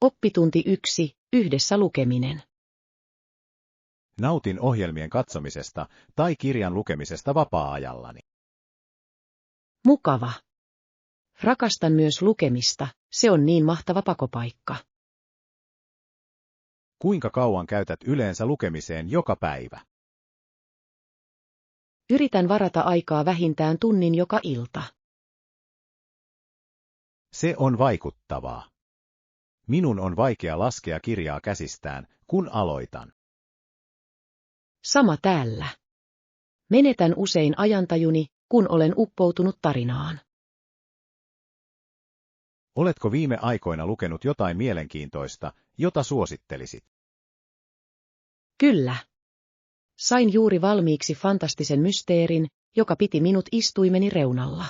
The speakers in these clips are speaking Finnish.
Oppitunti 1. Yhdessä lukeminen. Nautin ohjelmien katsomisesta tai kirjan lukemisesta vapaa-ajallani. Mukava. Rakastan myös lukemista, se on niin mahtava pakopaikka. Kuinka kauan käytät yleensä lukemiseen joka päivä? Yritän varata aikaa vähintään tunnin joka ilta. Se on vaikuttavaa. Minun on vaikea laskea kirjaa käsistään, kun aloitan. Sama täällä. Menetän usein ajantajuni, kun olen uppoutunut tarinaan. Oletko viime aikoina lukenut jotain mielenkiintoista, jota suosittelisit? Kyllä. Sain juuri valmiiksi fantastisen mysteerin, joka piti minut istuimeni reunalla.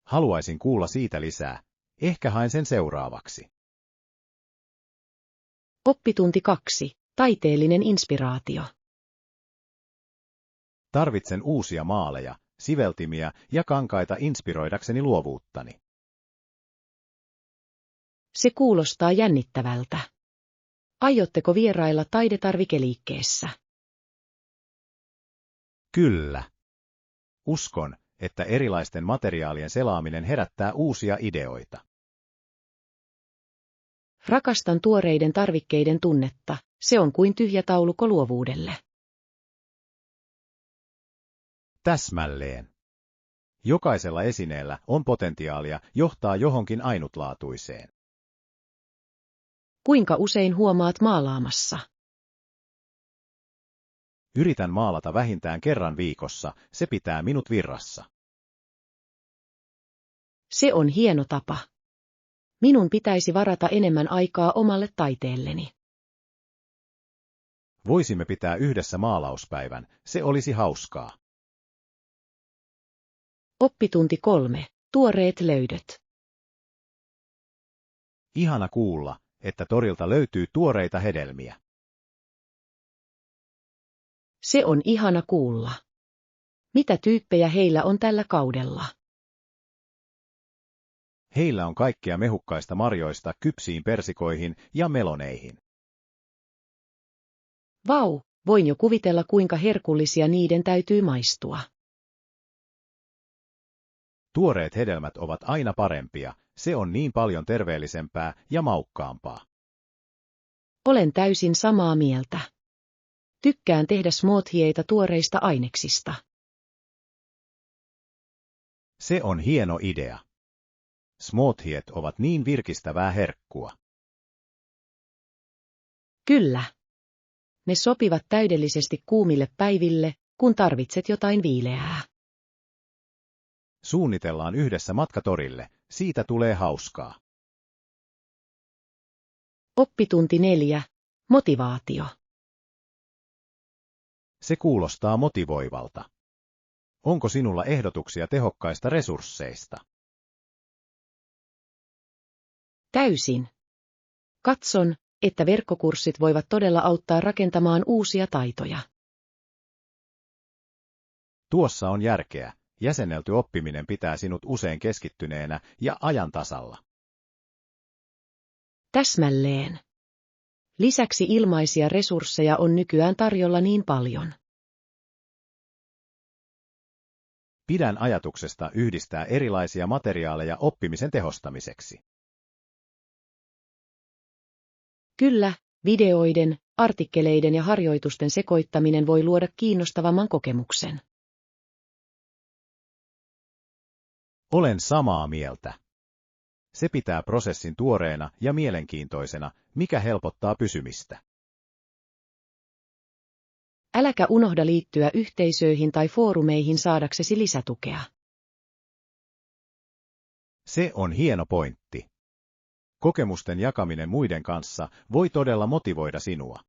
Haluaisin kuulla siitä lisää. Ehkä haen sen seuraavaksi. Oppitunti 2. Taiteellinen inspiraatio. Tarvitsen uusia maaleja, siveltimiä ja kankaita inspiroidakseni luovuuttani. Se kuulostaa jännittävältä. Aiotteko vierailla taidetarvikeliikkeessä? Kyllä. Uskon, että erilaisten materiaalien selaaminen herättää uusia ideoita. Rakastan tuoreiden tarvikkeiden tunnetta, se on kuin tyhjä taulukko luovuudelle. Täsmälleen. Jokaisella esineellä on potentiaalia johtaa johonkin ainutlaatuiseen. Kuinka usein huomaat maalaamassa? Yritän maalata vähintään kerran viikossa, se pitää minut virrassa. Se on hieno tapa. Minun pitäisi varata enemmän aikaa omalle taiteelleni. Voisimme pitää yhdessä maalauspäivän, se olisi hauskaa. Oppitunti 3. Tuoreet löydöt. Ihana kuulla, että torilta löytyy tuoreita hedelmiä. Se on ihana kuulla. Mitä tyyppejä heillä on tällä kaudella? Heillä on kaikkea mehukkaista marjoista kypsiin persikoihin ja meloneihin. Vau, voin jo kuvitella kuinka herkullisia niiden täytyy maistua. Tuoreet hedelmät ovat aina parempia, se on niin paljon terveellisempää ja maukkaampaa. Olen täysin samaa mieltä. Tykkään tehdä smoothieita tuoreista aineksista. Se on hieno idea. Smoothiet ovat niin virkistävää herkkua. Kyllä. Ne sopivat täydellisesti kuumille päiville, kun tarvitset jotain viileää. Suunnitellaan yhdessä matka torille, siitä tulee hauskaa. Oppitunti 4. Motivaatio. Se kuulostaa motivoivalta. Onko sinulla ehdotuksia tehokkaista resursseista? Täysin. Katson, että verkkokurssit voivat todella auttaa rakentamaan uusia taitoja. Tuossa on järkeä. Jäsennelty oppiminen pitää sinut usein keskittyneenä ja ajan tasalla. Täsmälleen. Lisäksi ilmaisia resursseja on nykyään tarjolla niin paljon. Pidän ajatuksesta yhdistää erilaisia materiaaleja oppimisen tehostamiseksi. Kyllä, videoiden, artikkeleiden ja harjoitusten sekoittaminen voi luoda kiinnostavamman kokemuksen. Olen samaa mieltä. Se pitää prosessin tuoreena ja mielenkiintoisena, mikä helpottaa pysymistä. Äläkä unohda liittyä yhteisöihin tai foorumeihin saadaksesi lisätukea. Se on hieno pointti. Kokemusten jakaminen muiden kanssa voi todella motivoida sinua.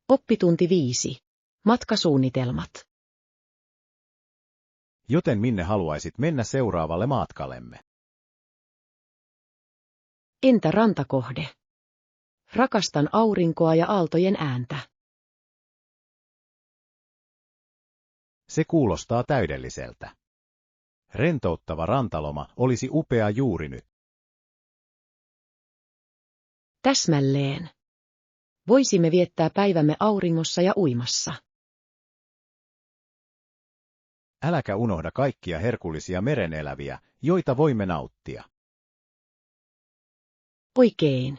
Oppitunti 5. Matkasuunnitelmat. Joten minne haluaisit mennä seuraavalle matkallemme? Entä rantakohde? Rakastan aurinkoa ja aaltojen ääntä. Se kuulostaa täydelliseltä. Rentouttava rantaloma olisi upea juuri nyt. Täsmälleen. Voisimme viettää päivämme auringossa ja uimassa. Äläkä unohda kaikkia herkullisia mereneläviä, joita voimme nauttia. Oikein.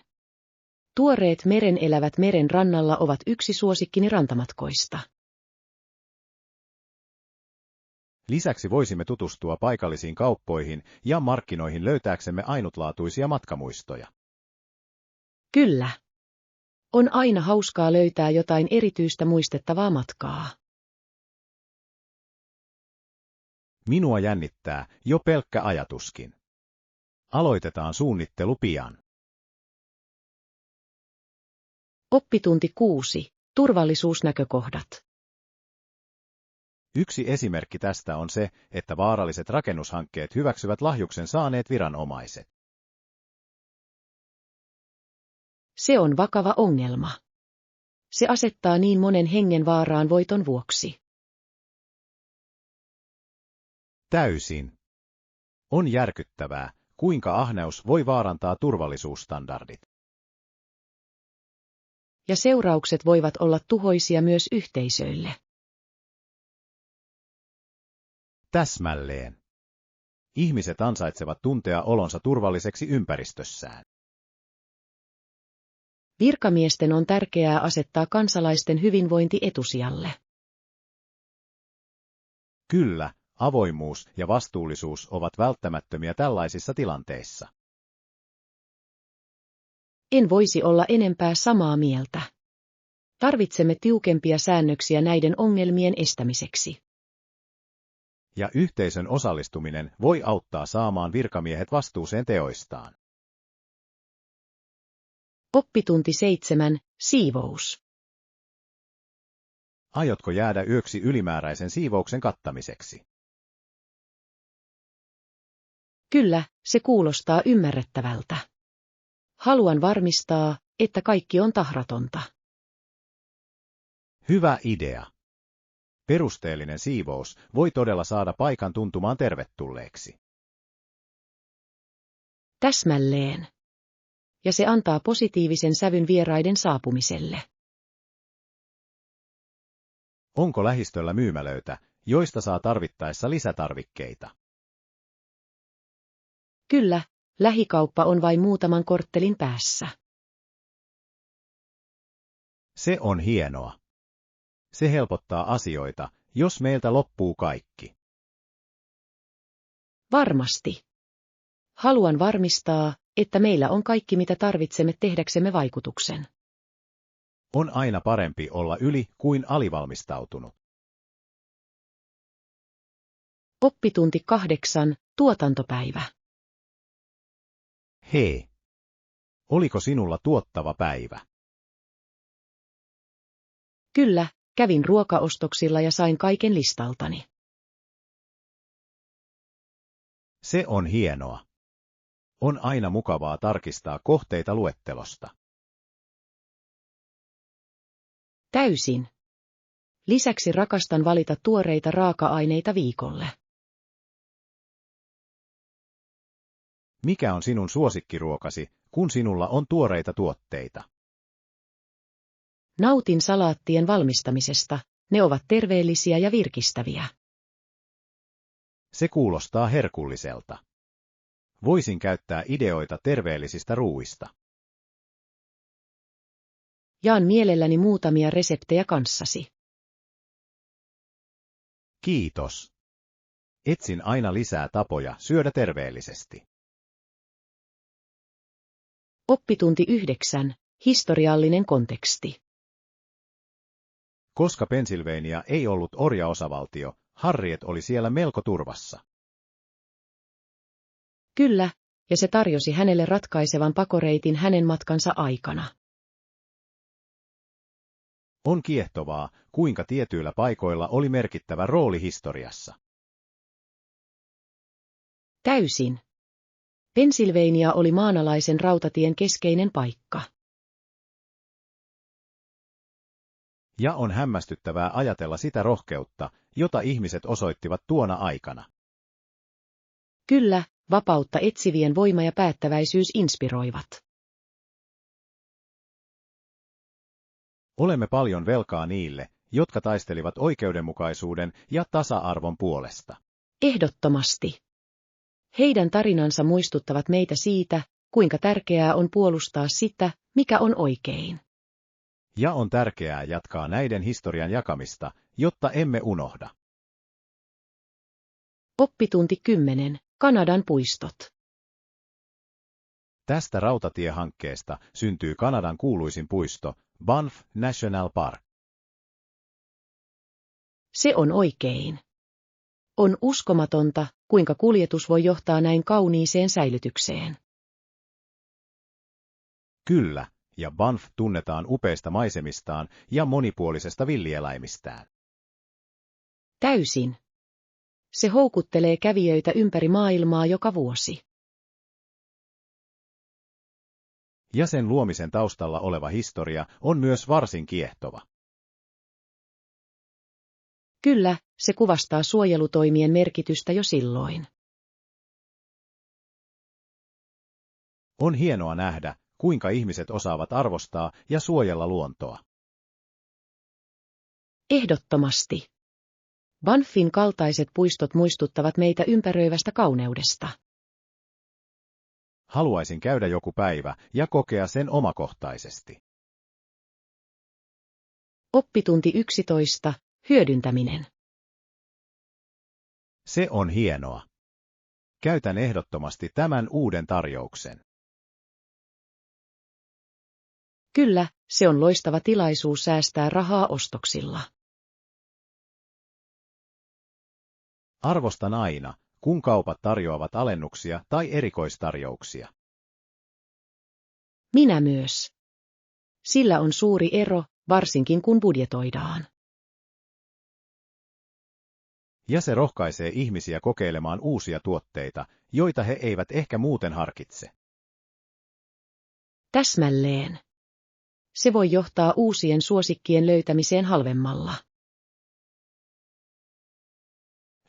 Tuoreet merenelävät meren rannalla ovat yksi suosikkini rantamatkoista. Lisäksi voisimme tutustua paikallisiin kauppoihin ja markkinoihin löytääksemme ainutlaatuisia matkamuistoja. Kyllä. On aina hauskaa löytää jotain erityistä muistettavaa matkaa. Minua jännittää jo pelkkä ajatuskin. Aloitetaan suunnittelu pian. Oppitunti 6. Turvallisuusnäkökohdat. Yksi esimerkki tästä on se, että vaaralliset rakennushankkeet hyväksyvät lahjuksen saaneet viranomaiset. Se on vakava ongelma. Se asettaa niin monen hengen vaaraan voiton vuoksi. Täysin. On järkyttävää, kuinka ahneus voi vaarantaa turvallisuusstandardit. Ja seuraukset voivat olla tuhoisia myös yhteisöille. Täsmälleen. Ihmiset ansaitsevat tuntea olonsa turvalliseksi ympäristössään. Virkamiesten on tärkeää asettaa kansalaisten hyvinvointi etusijalle. Kyllä, avoimuus ja vastuullisuus ovat välttämättömiä tällaisissa tilanteissa. En voisi olla enempää samaa mieltä. Tarvitsemme tiukempia säännöksiä näiden ongelmien estämiseksi. Ja yhteisön osallistuminen voi auttaa saamaan virkamiehet vastuuseen teoistaan. Oppitunti 7. Siivous. Aiotko jäädä yöksi ylimääräisen siivouksen kattamiseksi? Kyllä, se kuulostaa ymmärrettävältä. Haluan varmistaa, että kaikki on tahratonta. Hyvä idea. Perusteellinen siivous voi todella saada paikan tuntumaan tervetulleeksi. Täsmälleen. Ja se antaa positiivisen sävyn vieraiden saapumiselle. Onko lähistöllä myymälöitä, joista saa tarvittaessa lisätarvikkeita? Kyllä, lähikauppa on vain muutaman korttelin päässä. Se on hienoa. Se helpottaa asioita, jos meiltä loppuu kaikki. Varmasti. Haluan varmistaa, että meillä on kaikki mitä tarvitsemme tehdäksemme vaikutuksen. On aina parempi olla yli kuin alivalmistautunut. Oppitunti 8. Tuotantopäivä. Hei! Oliko sinulla tuottava päivä? Kyllä, kävin ruokaostoksilla ja sain kaiken listaltani. Se on hienoa. On aina mukavaa tarkistaa kohteita luettelosta. Täysin. Lisäksi rakastan valita tuoreita raaka-aineita viikolle. Mikä on sinun suosikkiruokasi, kun sinulla on tuoreita tuotteita? Nautin salaattien valmistamisesta, ne ovat terveellisiä ja virkistäviä. Se kuulostaa herkulliselta. Voisin käyttää ideoita terveellisistä ruuista. Jaan mielelläni muutamia reseptejä kanssasi. Kiitos. Etsin aina lisää tapoja syödä terveellisesti. Oppitunti 9. Historiallinen konteksti. Koska Pennsylvania ei ollut orjaosavaltio, Harriet oli siellä melko turvassa. Kyllä, ja se tarjosi hänelle ratkaisevan pakoreitin hänen matkansa aikana. On kiehtovaa, kuinka tietyillä paikoilla oli merkittävä rooli historiassa. Täysin. Pennsylvania oli maanalaisen rautatien keskeinen paikka. Ja on hämmästyttävää ajatella sitä rohkeutta, jota ihmiset osoittivat tuona aikana. Kyllä, vapautta etsivien voima ja päättäväisyys inspiroivat. Olemme paljon velkaa niille, jotka taistelivat oikeudenmukaisuuden ja tasa-arvon puolesta. Ehdottomasti. Heidän tarinansa muistuttavat meitä siitä, kuinka tärkeää on puolustaa sitä, mikä on oikein. Ja on tärkeää jatkaa näiden historian jakamista, jotta emme unohda. Oppitunti 10. Kanadan puistot. Tästä rautatiehankkeesta syntyy Kanadan kuuluisin puisto, Banff National Park. Se on oikein. On uskomatonta, kuinka kuljetus voi johtaa näin kauniiseen säilytykseen. Kyllä, ja Banff tunnetaan upeista maisemistaan ja monipuolisesta villieläimistään. Täysin. Se houkuttelee kävijöitä ympäri maailmaa joka vuosi. Ja sen luomisen taustalla oleva historia on myös varsin kiehtova. Kyllä, se kuvastaa suojelutoimien merkitystä jo silloin. On hienoa nähdä, kuinka ihmiset osaavat arvostaa ja suojella luontoa. Ehdottomasti. Banffin kaltaiset puistot muistuttavat meitä ympäröivästä kauneudesta. Haluaisin käydä joku päivä ja kokea sen omakohtaisesti. Oppitunti 11. Hyödyntäminen. Se on hienoa. Käytän ehdottomasti tämän uuden tarjouksen. Kyllä, se on loistava tilaisuus säästää rahaa ostoksilla. Arvostan aina, kun kaupat tarjoavat alennuksia tai erikoistarjouksia. Minä myös. Sillä on suuri ero, varsinkin kun budjetoidaan. Ja se rohkaisee ihmisiä kokeilemaan uusia tuotteita, joita he eivät ehkä muuten harkitse. Täsmälleen. Se voi johtaa uusien suosikkien löytämiseen halvemmalla.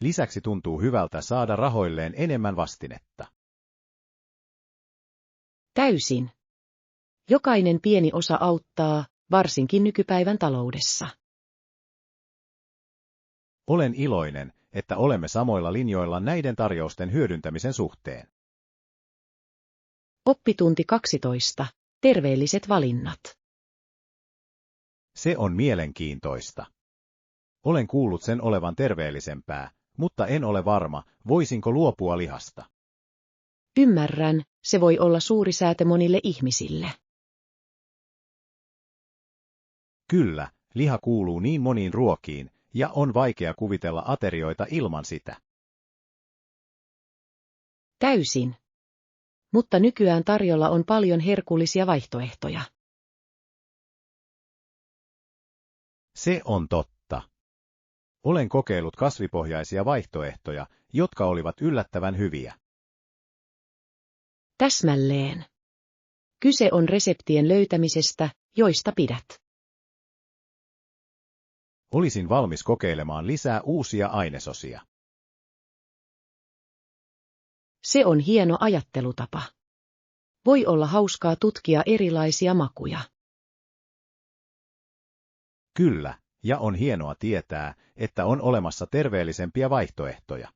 Lisäksi tuntuu hyvältä saada rahoilleen enemmän vastinetta. Täysin. Jokainen pieni osa auttaa, varsinkin nykypäivän taloudessa. Olen iloinen, että olemme samoilla linjoilla näiden tarjousten hyödyntämisen suhteen. Oppitunti 12. Terveelliset valinnat. Se on mielenkiintoista. Olen kuullut sen olevan terveellisempää, mutta en ole varma, voisinko luopua lihasta. Ymmärrän, se voi olla suuri säätö monille ihmisille. Kyllä, liha kuuluu niin moniin ruokiin, ja on vaikea kuvitella aterioita ilman sitä. Täysin. Mutta nykyään tarjolla on paljon herkullisia vaihtoehtoja. Se on totta. Olen kokeillut kasvipohjaisia vaihtoehtoja, jotka olivat yllättävän hyviä. Täsmälleen. Kyse on reseptien löytämisestä, joista pidät. Olisin valmis kokeilemaan lisää uusia ainesosia. Se on hieno ajattelutapa. Voi olla hauskaa tutkia erilaisia makuja. Kyllä, ja on hienoa tietää, että on olemassa terveellisempiä vaihtoehtoja.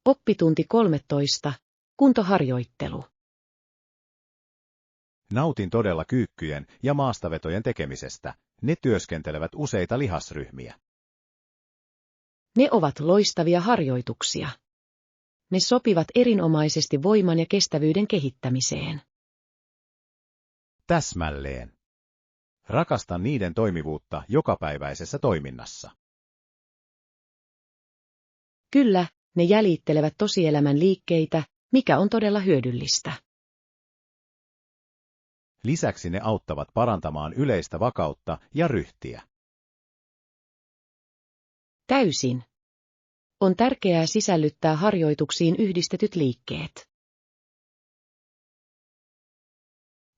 Oppitunti 13. Kuntoharjoittelu. Nautin todella kyykkyjen ja maastavetojen tekemisestä. Ne työskentelevät useita lihasryhmiä. Ne ovat loistavia harjoituksia. Ne sopivat erinomaisesti voiman ja kestävyyden kehittämiseen. Täsmälleen. Rakastan niiden toimivuutta jokapäiväisessä toiminnassa. Kyllä, ne jäljittelevät tosielämän liikkeitä, mikä on todella hyödyllistä. Lisäksi ne auttavat parantamaan yleistä vakautta ja ryhtiä. Täysin. On tärkeää sisällyttää harjoituksiin yhdistetyt liikkeet.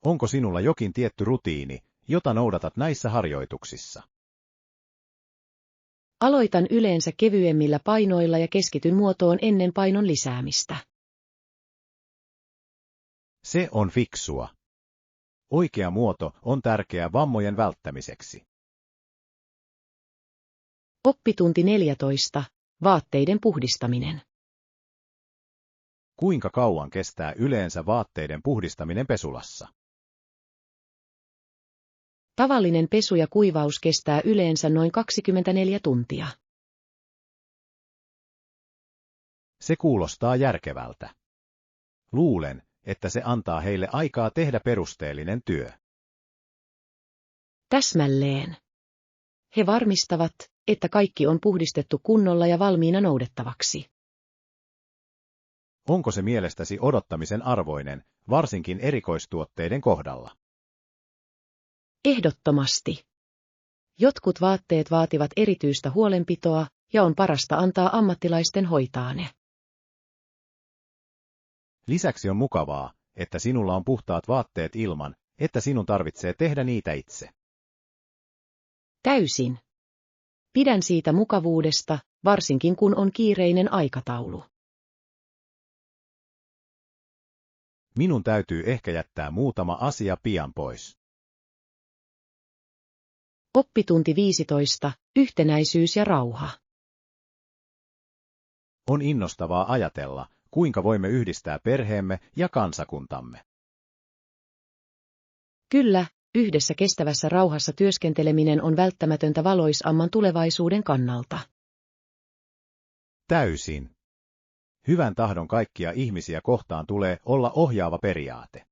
Onko sinulla jokin tietty rutiini, jota noudatat näissä harjoituksissa? Aloitan yleensä kevyemmillä painoilla ja keskityn muotoon ennen painon lisäämistä. Se on fiksua. Oikea muoto on tärkeä vammojen välttämiseksi. Oppitunti 14. Vaatteiden puhdistaminen. Kuinka kauan kestää yleensä vaatteiden puhdistaminen pesulassa? Tavallinen pesu ja kuivaus kestää yleensä noin 24 tuntia. Se kuulostaa järkevältä. Luulen, että se antaa heille aikaa tehdä perusteellinen työ. Täsmälleen. He varmistavat, että kaikki on puhdistettu kunnolla ja valmiina noudettavaksi. Onko se mielestäsi odottamisen arvoinen, varsinkin erikoistuotteiden kohdalla? Ehdottomasti. Jotkut vaatteet vaativat erityistä huolenpitoa, ja on parasta antaa ammattilaisten hoitaa ne. Lisäksi on mukavaa, että sinulla on puhtaat vaatteet ilman, että sinun tarvitsee tehdä niitä itse. Täysin. Pidän siitä mukavuudesta, varsinkin kun on kiireinen aikataulu. Minun täytyy ehkä jättää muutama asia pian pois. Oppitunti 15. Yhtenäisyys ja rauha. On innostavaa ajatella, kuinka voimme yhdistää perheemme ja kansakuntamme. Kyllä, yhdessä kestävässä rauhassa työskenteleminen on välttämätöntä valoisamman tulevaisuuden kannalta. Täysin. Hyvän tahdon kaikkia ihmisiä kohtaan tulee olla ohjaava periaate.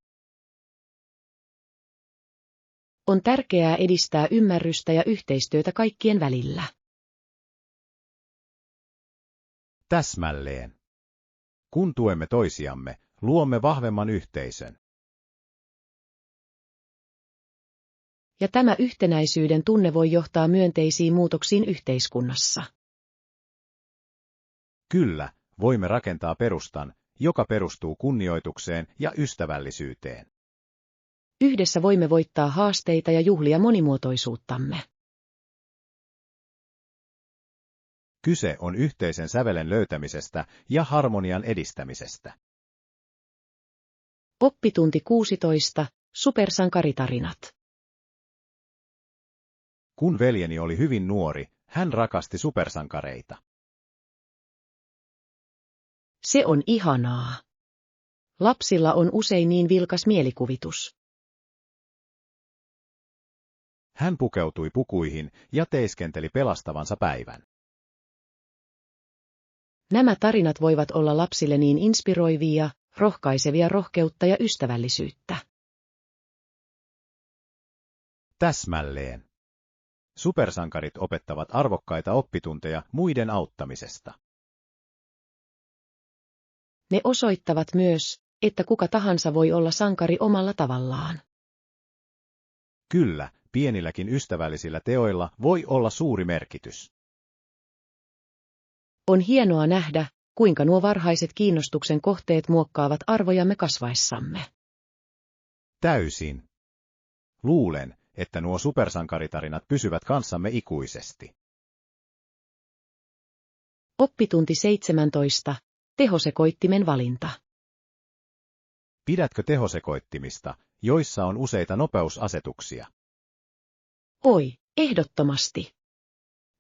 On tärkeää edistää ymmärrystä ja yhteistyötä kaikkien välillä. Täsmälleen. Kun tuemme toisiamme, luomme vahvemman yhteisön. Ja tämä yhtenäisyyden tunne voi johtaa myönteisiin muutoksiin yhteiskunnassa. Kyllä, voimme rakentaa perustan, joka perustuu kunnioitukseen ja ystävällisyyteen. Yhdessä voimme voittaa haasteita ja juhlia monimuotoisuuttamme. Kyse on yhteisen sävelen löytämisestä ja harmonian edistämisestä. Oppitunti 16. Supersankaritarinat. Kun veljeni oli hyvin nuori, hän rakasti supersankareita. Se on ihanaa. Lapsilla on usein niin vilkas mielikuvitus. Hän pukeutui pukuihin ja teiskenteli pelastavansa päivän. Nämä tarinat voivat olla lapsille niin inspiroivia, rohkaisevia rohkeutta ja ystävällisyyttä. Täsmälleen. Supersankarit opettavat arvokkaita oppitunteja muiden auttamisesta. Ne osoittavat myös, että kuka tahansa voi olla sankari omalla tavallaan. Kyllä, pienilläkin ystävällisillä teoilla voi olla suuri merkitys. On hienoa nähdä, kuinka nuo varhaiset kiinnostuksen kohteet muokkaavat arvojamme kasvaessamme. Täysin. Luulen, että nuo supersankaritarinat pysyvät kanssamme ikuisesti. Oppitunti 17. Tehosekoittimen valinta. Pidätkö tehosekoittimista, joissa on useita nopeusasetuksia? Oi, ehdottomasti.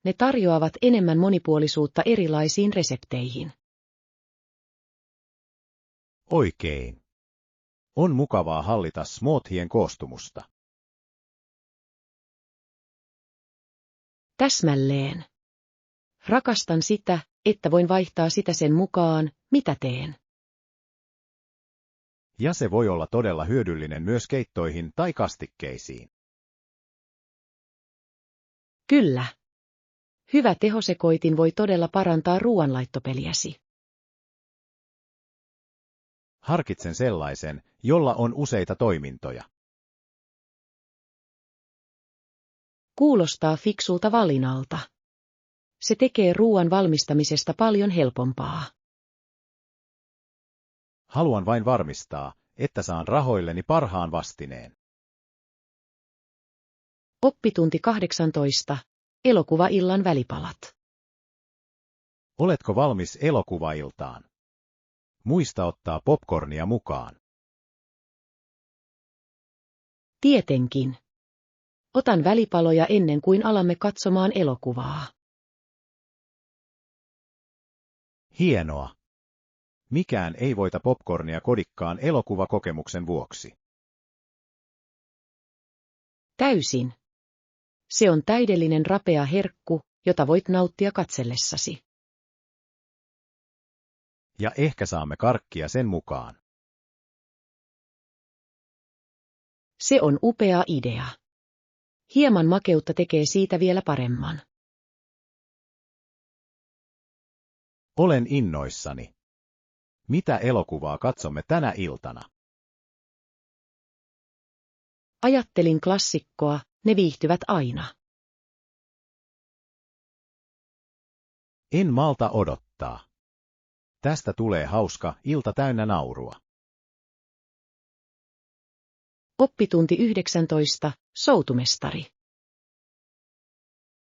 Ne tarjoavat enemmän monipuolisuutta erilaisiin resepteihin. Oikein. On mukavaa hallita smoothien koostumusta. Täsmälleen. Rakastan sitä, että voin vaihtaa sitä sen mukaan, mitä teen. Ja se voi olla todella hyödyllinen myös keittoihin tai kastikkeisiin. Kyllä. Hyvä tehosekoitin voi todella parantaa ruoanlaittopeliäsi. Harkitsen sellaisen, jolla on useita toimintoja. Kuulostaa fiksulta valinnalta. Se tekee ruoan valmistamisesta paljon helpompaa. Haluan vain varmistaa, että saan rahoilleni parhaan vastineen. Oppitunti 18. Elokuvaillan välipalat. Oletko valmis elokuvailtaan? Muista ottaa popcornia mukaan. Tietenkin. Otan välipaloja ennen kuin alamme katsomaan elokuvaa. Hienoa. Mikään ei voita popcornia kodikkaan elokuvakokemuksen vuoksi. Täysin. Se on täydellinen rapea herkku, jota voit nauttia katsellessasi. Ja ehkä saamme karkkia sen mukaan. Se on upea idea. Hieman makeutta tekee siitä vielä paremman. Olen innoissani. Mitä elokuvaa katsomme tänä iltana? Ajattelin klassikkoa, ne viihtyvät aina. En malta odottaa. Tästä tulee hauska ilta täynnä naurua. Oppitunti 19, Soutumestari.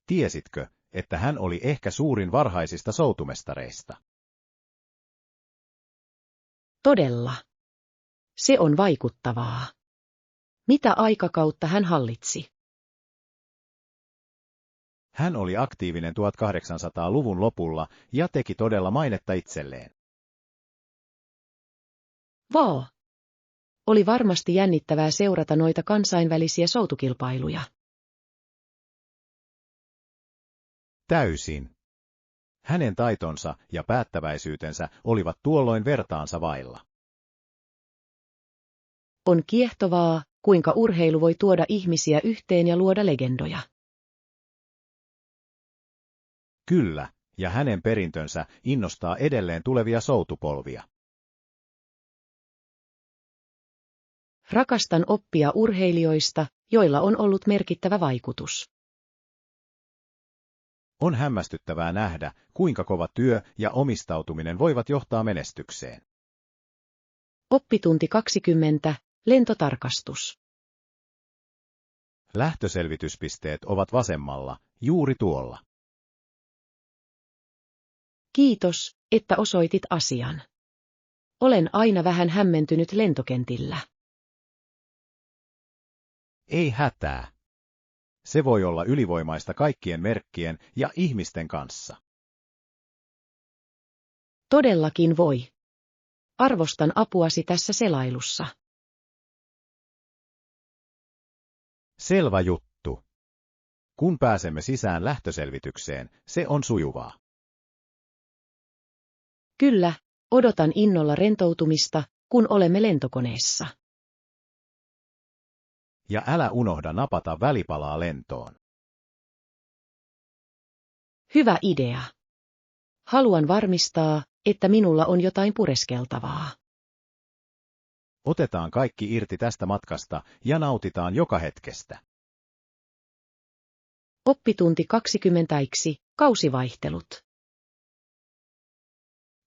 Tiesitkö, että hän oli ehkä suurin varhaisista soutumestareista? Todella. Se on vaikuttavaa. Mitä aikakautta hän hallitsi? Hän oli aktiivinen 1800-luvun lopulla ja teki todella mainetta itselleen. Vau! Oli varmasti jännittävää seurata noita kansainvälisiä soutukilpailuja. Täysin. Hänen taitonsa ja päättäväisyytensä olivat tuolloin vertaansa vailla. On kiehtovaa, kuinka urheilu voi tuoda ihmisiä yhteen ja luoda legendoja. Kyllä, ja hänen perintönsä innostaa edelleen tulevia soutupolvia. Rakastan oppia urheilijoista, joilla on ollut merkittävä vaikutus. On hämmästyttävää nähdä, kuinka kova työ ja omistautuminen voivat johtaa menestykseen. Oppitunti 20, lentotarkastus. Lähtöselvityspisteet ovat vasemmalla, juuri tuolla. Kiitos, että osoitit asian. Olen aina vähän hämmentynyt lentokentillä. Ei hätää. Se voi olla ylivoimaista kaikkien merkkien ja ihmisten kanssa. Todellakin voi. Arvostan apuasi tässä selailussa. Selvä juttu. Kun pääsemme sisään lähtöselvitykseen, se on sujuvaa. Kyllä, odotan innolla rentoutumista, kun olemme lentokoneessa. Ja älä unohda napata välipalaa lentoon. Hyvä idea. Haluan varmistaa, että minulla on jotain pureskeltavaa. Otetaan kaikki irti tästä matkasta ja nautitaan joka hetkestä. Oppitunti 20, kausivaihtelut.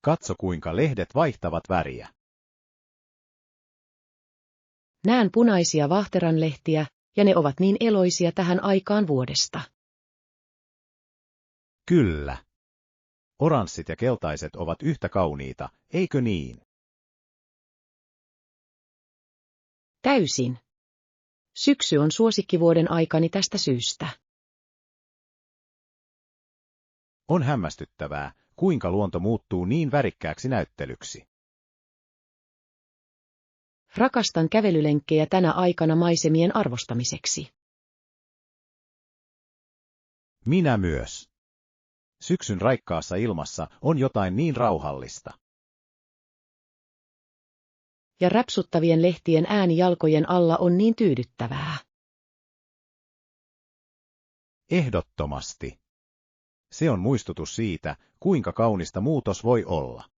Katso kuinka lehdet vaihtavat väriä. Näen punaisia vaahteranlehtiä, ja ne ovat niin eloisia tähän aikaan vuodesta. Kyllä. Oranssit ja keltaiset ovat yhtä kauniita, eikö niin? Täysin. Syksy on suosikkivuoden aikani tästä syystä. On hämmästyttävää, kuinka luonto muuttuu niin värikkääksi näyttelyksi. Rakastan kävelylenkkejä tänä aikana maisemien arvostamiseksi. Minä myös. Syksyn raikkaassa ilmassa on jotain niin rauhallista. Ja räpsuttavien lehtien ääni jalkojen alla on niin tyydyttävää. Ehdottomasti. Se on muistutus siitä, kuinka kaunista muutos voi olla.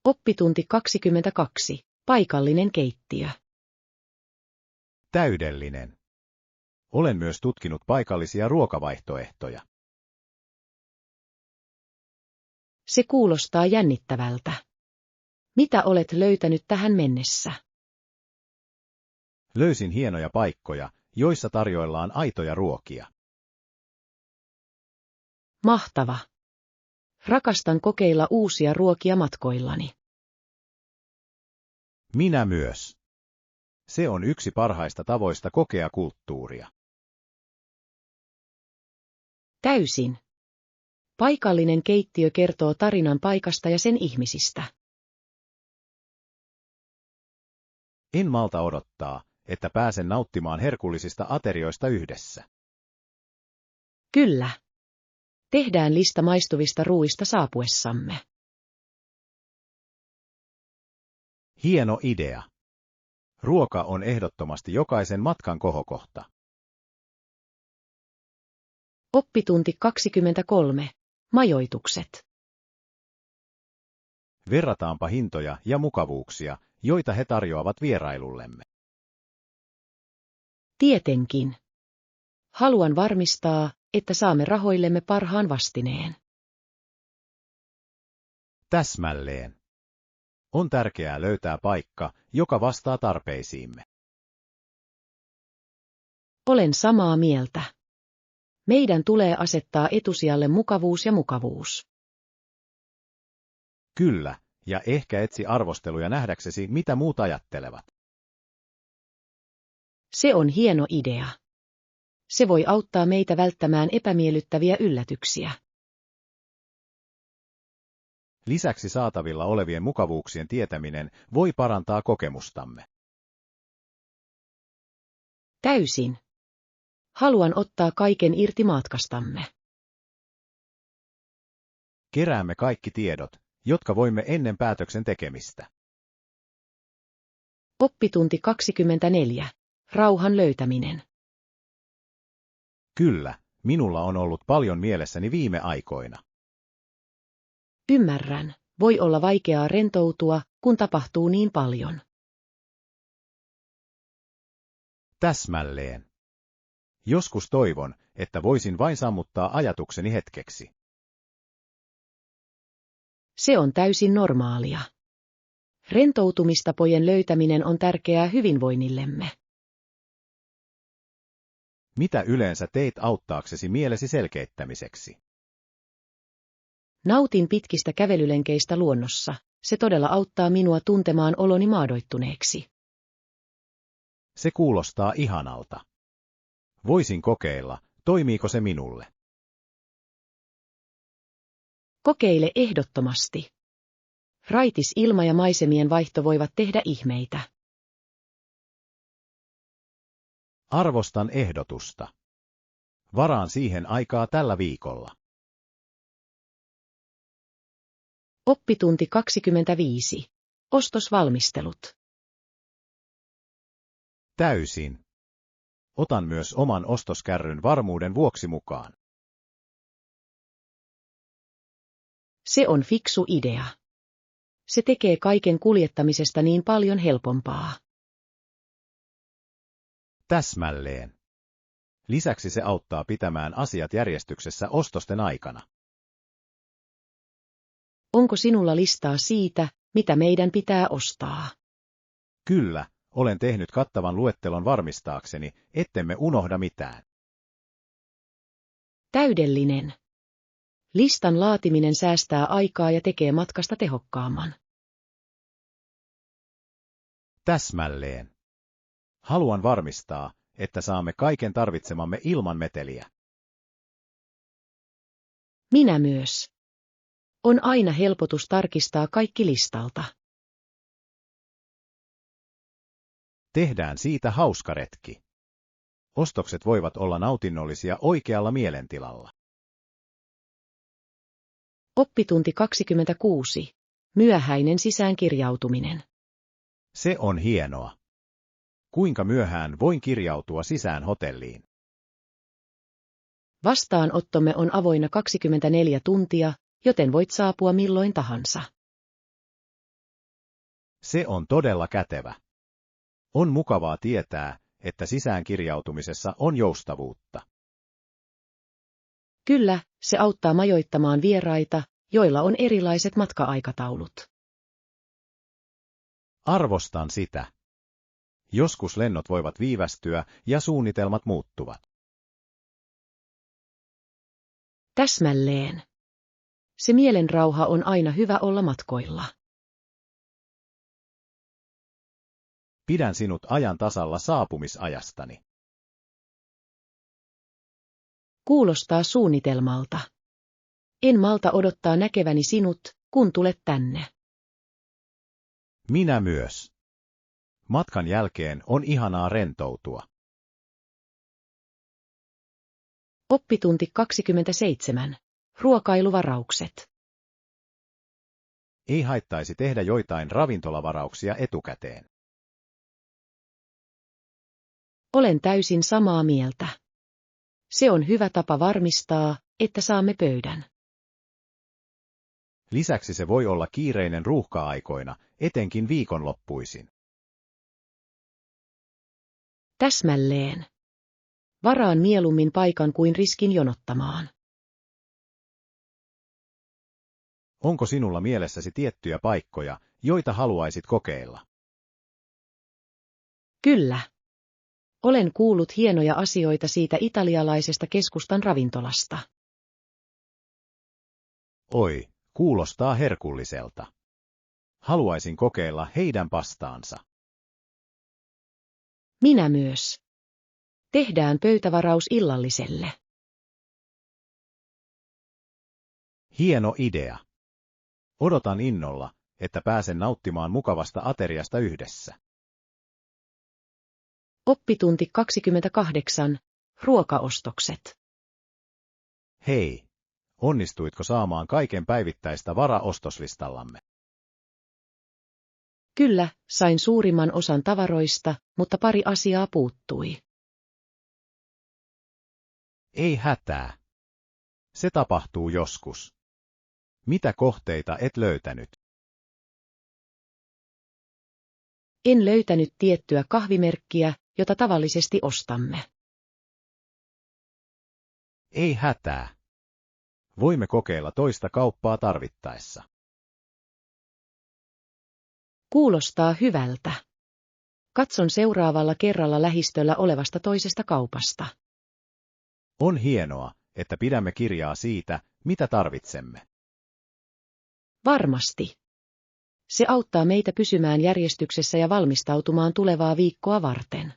Oppitunti 22, paikallinen keittiö. Täydellinen. Olen myös tutkinut paikallisia ruokavaihtoehtoja. Se kuulostaa jännittävältä. Mitä olet löytänyt tähän mennessä? Löysin hienoja paikkoja, joissa tarjoillaan aitoja ruokia. Mahtava. Rakastan kokeilla uusia ruokia matkoillani. Minä myös. Se on yksi parhaista tavoista kokea kulttuuria. Täysin. Paikallinen keittiö kertoo tarinan paikasta ja sen ihmisistä. En malta odottaa, että pääsen nauttimaan herkullisista aterioista yhdessä. Kyllä. Tehdään lista maistuvista ruuista saapuessamme. Hieno idea. Ruoka on ehdottomasti jokaisen matkan kohokohta. Oppitunti 23. Majoitukset. Verrataanpa hintoja ja mukavuuksia, joita he tarjoavat vierailullemme. Tietenkin. Haluan varmistaa, että saamme rahoillemme parhaan vastineen. Täsmälleen. On tärkeää löytää paikka, joka vastaa tarpeisiimme. Olen samaa mieltä. Meidän tulee asettaa etusijalle mukavuus ja mukavuus. Kyllä, ja ehkä etsi arvosteluja nähdäksesi, mitä muut ajattelevat. Se on hieno idea. Se voi auttaa meitä välttämään epämiellyttäviä yllätyksiä. Lisäksi saatavilla olevien mukavuuksien tietäminen voi parantaa kokemustamme. Täysin. Haluan ottaa kaiken irti matkastamme. Keräämme kaikki tiedot, jotka voimme ennen päätöksen tekemistä. Oppitunti 24. Rauhan löytäminen. Kyllä, minulla on ollut paljon mielessäni viime aikoina. Ymmärrän, voi olla vaikeaa rentoutua, kun tapahtuu niin paljon. Täsmälleen. Joskus toivon, että voisin vain sammuttaa ajatukseni hetkeksi. Se on täysin normaalia. Rentoutumistapojen löytäminen on tärkeää hyvinvoinnillemme. Mitä yleensä teit auttaaksesi mielesi selkeyttämiseksi? Nautin pitkistä kävelylenkeistä luonnossa. Se todella auttaa minua tuntemaan oloni maadoittuneeksi. Se kuulostaa ihanalta. Voisin kokeilla, toimiiko se minulle? Kokeile ehdottomasti. Raitis ilma ja maisemien vaihto voivat tehdä ihmeitä. Arvostan ehdotusta. Varaan siihen aikaa tällä viikolla. Oppitunti 25. Ostosvalmistelut. Täysin. Otan myös oman ostoskärryn varmuuden vuoksi mukaan. Se on fiksu idea. Se tekee kaiken kuljettamisesta niin paljon helpompaa. Täsmälleen. Lisäksi se auttaa pitämään asiat järjestyksessä ostosten aikana. Onko sinulla listaa siitä, mitä meidän pitää ostaa? Kyllä, olen tehnyt kattavan luettelon varmistaakseni, ettemme unohda mitään. Täydellinen. Listan laatiminen säästää aikaa ja tekee matkasta tehokkaamman. Täsmälleen. Haluan varmistaa, että saamme kaiken tarvitsemamme ilman meteliä. Minä myös. On aina helpotus tarkistaa kaikki listalta. Tehdään siitä hauska retki. Ostokset voivat olla nautinnollisia oikealla mielentilalla. Oppitunti 26. Myöhäinen sisäänkirjautuminen. Se on hienoa. Kuinka myöhään voin kirjautua sisään hotelliin? Vastaanottomme on avoinna 24 tuntia, joten voit saapua milloin tahansa. Se on todella kätevä. On mukavaa tietää, että sisäänkirjautumisessa on joustavuutta. Kyllä, se auttaa majoittamaan vieraita, joilla on erilaiset matka-aikataulut. Arvostan sitä. Joskus lennot voivat viivästyä ja suunnitelmat muuttuvat. Täsmälleen. Se mielenrauha on aina hyvä olla matkoilla. Pidän sinut ajan tasalla saapumisajastani. Kuulostaa suunnitelmalta. En malta odottaa näkeväni sinut, kun tulet tänne. Minä myös. Matkan jälkeen on ihanaa rentoutua. Oppitunti 27. Ruokailuvaraukset. Ei haittaisi tehdä joitain ravintolavarauksia etukäteen. Olen täysin samaa mieltä. Se on hyvä tapa varmistaa, että saamme pöydän. Lisäksi se voi olla kiireinen ruuhka-aikoina, etenkin viikonloppuisin. Täsmälleen. Varaan mieluummin paikan kuin riskin jonottamaan. Onko sinulla mielessäsi tiettyjä paikkoja, joita haluaisit kokeilla? Kyllä. Olen kuullut hienoja asioita siitä italialaisesta keskustan ravintolasta. Oi, kuulostaa herkulliselta. Haluaisin kokeilla heidän pastaansa. Minä myös. Tehdään pöytävaraus illalliselle. Hieno idea. Odotan innolla, että pääsen nauttimaan mukavasta ateriasta yhdessä. Oppitunti 28. Ruokaostokset. Hei, onnistuitko saamaan kaiken päivittäistä varaostoslistallamme? Kyllä, sain suurimman osan tavaroista, mutta pari asiaa puuttui. Ei hätää. Se tapahtuu joskus. Mitä kohteita et löytänyt? En löytänyt tiettyä kahvimerkkiä, jota tavallisesti ostamme. Ei hätää. Voimme kokeilla toista kauppaa tarvittaessa. Kuulostaa hyvältä. Katson seuraavalla kerralla lähistöllä olevasta toisesta kaupasta. On hienoa, että pidämme kirjaa siitä, mitä tarvitsemme. Varmasti. Se auttaa meitä pysymään järjestyksessä ja valmistautumaan tulevaa viikkoa varten.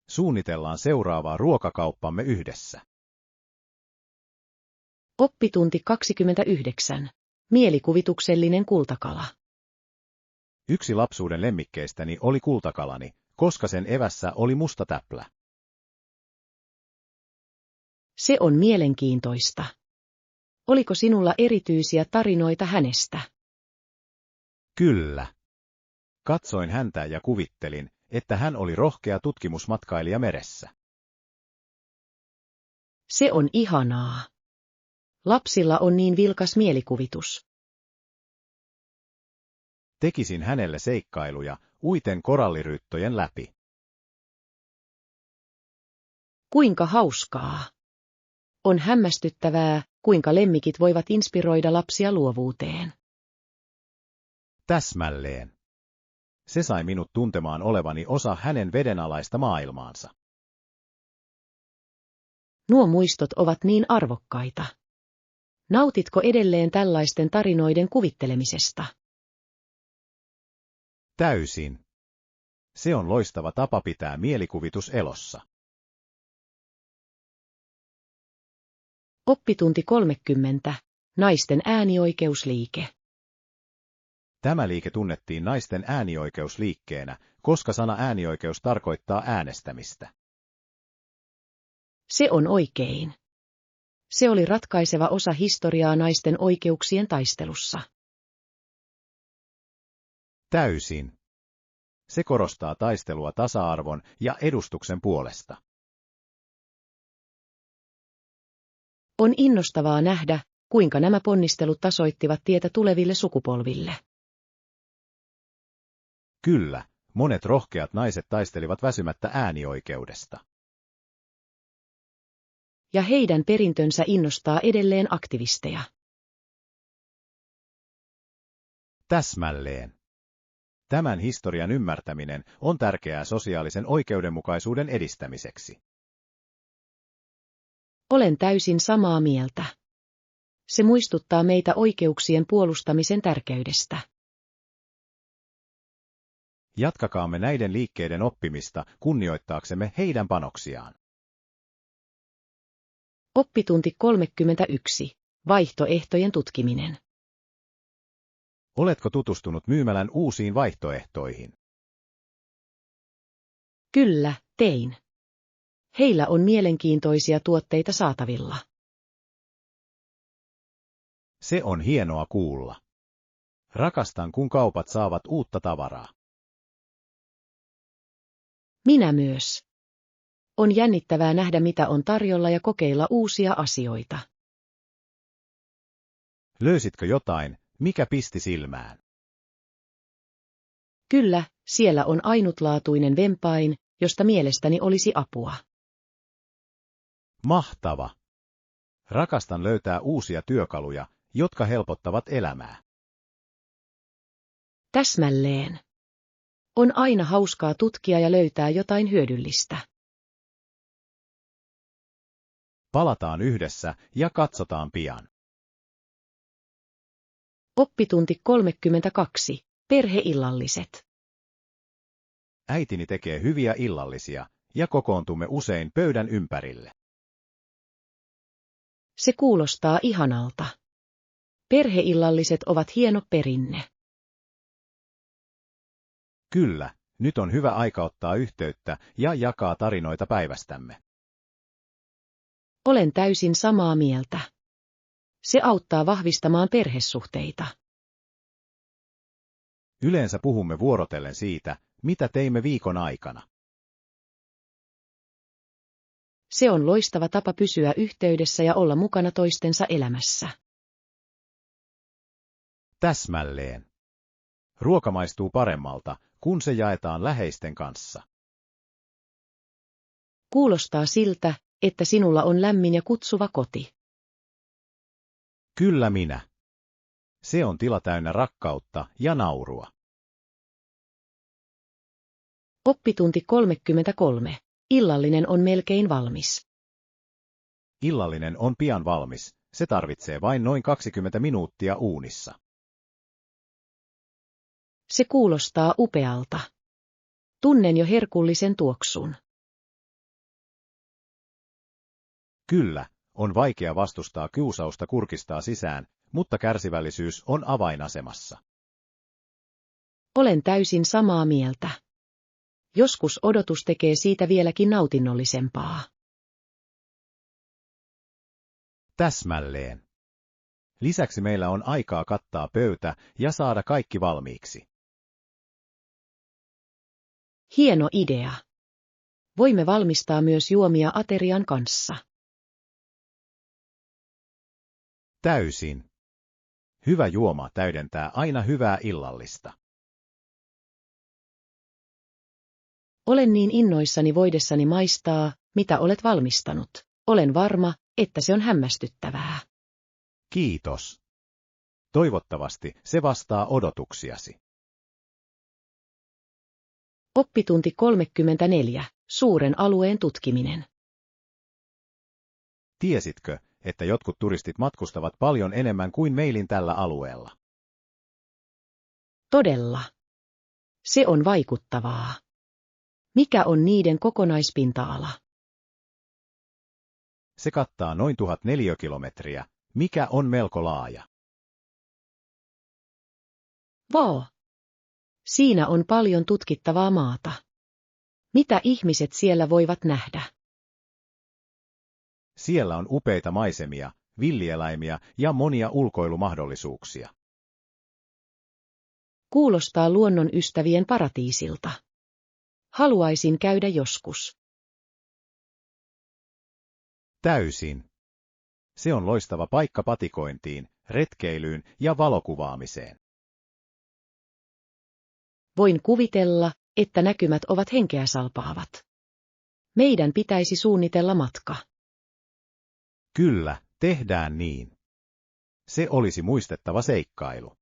Suunnitellaan seuraavaa ruokakauppamme yhdessä. Oppitunti 29. Mielikuvituksellinen kultakala. Yksi lapsuuden lemmikkeistäni oli kultakalani, koska sen evässä oli musta täplä. Se on mielenkiintoista. Oliko sinulla erityisiä tarinoita hänestä? Kyllä. Katsoin häntä ja kuvittelin, että hän oli rohkea tutkimusmatkailija meressä. Se on ihanaa. Lapsilla on niin vilkas mielikuvitus. Tekisin hänelle seikkailuja, uiten koralliryttöjen läpi. Kuinka hauskaa. On hämmästyttävää, kuinka lemmikit voivat inspiroida lapsia luovuuteen. Täsmälleen. Se sai minut tuntemaan olevani osa hänen vedenalaista maailmaansa. Nuo muistot ovat niin arvokkaita. Nautitko edelleen tällaisten tarinoiden kuvittelemisesta? Täysin. Se on loistava tapa pitää mielikuvitus elossa. Oppitunti 30. Naisten äänioikeusliike. Tämä liike tunnettiin naisten äänioikeusliikkeenä, koska sana äänioikeus tarkoittaa äänestämistä. Se on oikein. Se oli ratkaiseva osa historiaa naisten oikeuksien taistelussa. Täysin. Se korostaa taistelua tasa-arvon ja edustuksen puolesta. On innostavaa nähdä, kuinka nämä ponnistelut tasoittivat tietä tuleville sukupolville. Kyllä, monet rohkeat naiset taistelivat väsymättä äänioikeudesta. Ja heidän perintönsä innostaa edelleen aktivisteja. Täsmälleen. Tämän historian ymmärtäminen on tärkeää sosiaalisen oikeudenmukaisuuden edistämiseksi. Olen täysin samaa mieltä. Se muistuttaa meitä oikeuksien puolustamisen tärkeydestä. Jatkakaamme näiden liikkeiden oppimista kunnioittaaksemme heidän panoksiaan. Oppitunti 31. Vaihtoehtojen tutkiminen. Oletko tutustunut myymälän uusiin vaihtoehtoihin? Kyllä, tein. Heillä on mielenkiintoisia tuotteita saatavilla. Se on hienoa kuulla. Rakastan, kun kaupat saavat uutta tavaraa. Minä myös. On jännittävää nähdä, mitä on tarjolla ja kokeilla uusia asioita. Löysitkö jotain, mikä pisti silmään? Kyllä, siellä on ainutlaatuinen vempain, josta mielestäni olisi apua. Mahtava! Rakastan löytää uusia työkaluja, jotka helpottavat elämää. Täsmälleen. On aina hauskaa tutkia ja löytää jotain hyödyllistä. Palataan yhdessä ja katsotaan pian. Oppitunti 32. Perheillalliset. Äitini tekee hyviä illallisia, ja kokoontumme usein pöydän ympärille. Se kuulostaa ihanalta. Perheillalliset ovat hieno perinne. Kyllä, nyt on hyvä aika ottaa yhteyttä ja jakaa tarinoita päivästämme. Olen täysin samaa mieltä. Se auttaa vahvistamaan perhesuhteita. Yleensä puhumme vuorotellen siitä, mitä teimme viikon aikana. Se on loistava tapa pysyä yhteydessä ja olla mukana toistensa elämässä. Täsmälleen. Ruoka maistuu paremmalta, kun se jaetaan läheisten kanssa. Kuulostaa siltä, että sinulla on lämmin ja kutsuva koti. Kyllä minä. Se on tila täynnä rakkautta ja naurua. Oppitunti 33. Illallinen on melkein valmis. Illallinen on pian valmis, se tarvitsee vain noin 20 minuuttia uunissa. Se kuulostaa upealta. Tunnen jo herkullisen tuoksun. Kyllä, on vaikea vastustaa kiusausta kurkistaa sisään, mutta kärsivällisyys on avainasemassa. Olen täysin samaa mieltä. Joskus odotus tekee siitä vieläkin nautinnollisempaa. Täsmälleen. Lisäksi meillä on aikaa kattaa pöytä ja saada kaikki valmiiksi. Hieno idea. Voimme valmistaa myös juomia aterian kanssa. Täysin. Hyvä juoma täydentää aina hyvää illallista. Olen niin innoissani voidessani maistaa, mitä olet valmistanut. Olen varma, että se on hämmästyttävää. Kiitos. Toivottavasti se vastaa odotuksiasi. Oppitunti 34. Suuren alueen tutkiminen. Tiesitkö, että jotkut turistit matkustavat paljon enemmän kuin meilin tällä alueella? Todella. Se on vaikuttavaa. Mikä on niiden kokonaispinta-ala? Se kattaa noin 1000 neliökilometriä, mikä on melko laaja. Vau! Siinä on paljon tutkittavaa maata. Mitä ihmiset siellä voivat nähdä? Siellä on upeita maisemia, villieläimiä ja monia ulkoilumahdollisuuksia. Kuulostaa luonnon ystävien paratiisilta. Haluaisin käydä joskus. Täysin. Se on loistava paikka patikointiin, retkeilyyn ja valokuvaamiseen. Voin kuvitella, että näkymät ovat henkeä salpaavat. Meidän pitäisi suunnitella matka. Kyllä, tehdään niin. Se olisi muistettava seikkailu.